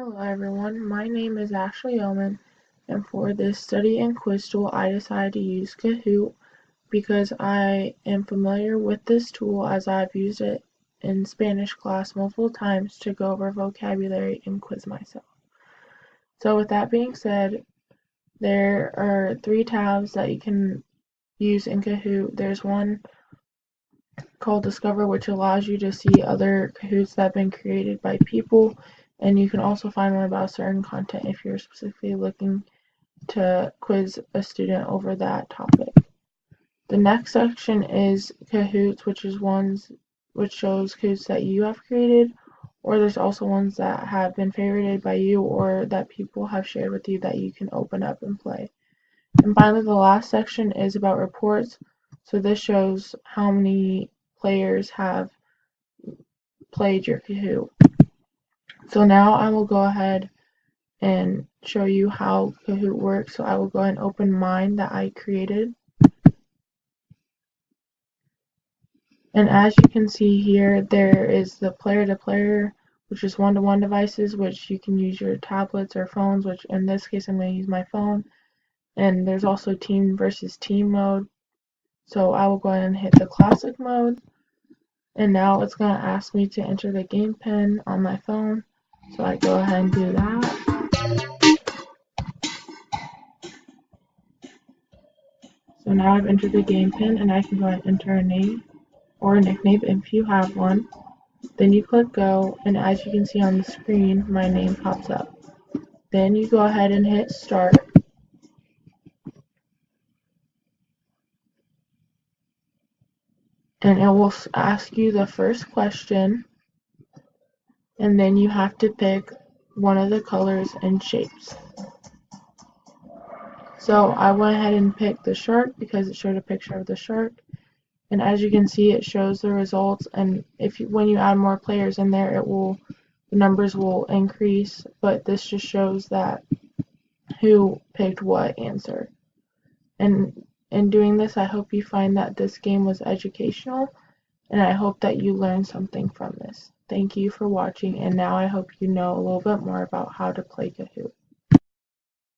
Hello everyone, my name is Ashley Oman, and for this study and quiz tool I decided to use Kahoot because I am familiar with this tool as I've used it in Spanish class multiple times to go over vocabulary and quiz myself. So with that being said, there are 3 tabs that you can use in Kahoot. There's one called Discover, which allows you to see other Kahoots that have been created by people, and you can also find one about certain content if you're specifically looking to quiz a student over that topic. The next section is Kahoots, which shows Kahoots that you have created, or there's also ones that have been favorited by you or that people have shared with you that you can open up and play. And finally, the last section is about reports. So this shows how many players have played your Kahoot. So now I will go ahead and show you how Kahoot works. So I will go ahead and open mine that I created. And as you can see here, there is the player-to-player, which is one-to-one devices, which you can use your tablets or phones, which in this case I'm going to use my phone. And there's also team versus team mode. So I will go ahead and hit the classic mode. And now it's going to ask me to enter the game pin on my phone. So I go ahead and do that. So now I've entered the game pin and I can go ahead and enter a name or a nickname if you have one. Then you click go, and as you can see on the screen, my name pops up. Then you go ahead and hit start. And it will ask you the first question, and then you have to pick one of the colors and shapes. So I went ahead and picked the shark because it showed a picture of the shark. And as you can see, it shows the results, and when you add more players in there, the numbers will increase, but this just shows that who picked what answer. And in doing this, I hope you find that this game was educational, and I hope that you learned something from this. Thank you for watching, and now I hope you know a little bit more about how to play Kahoot.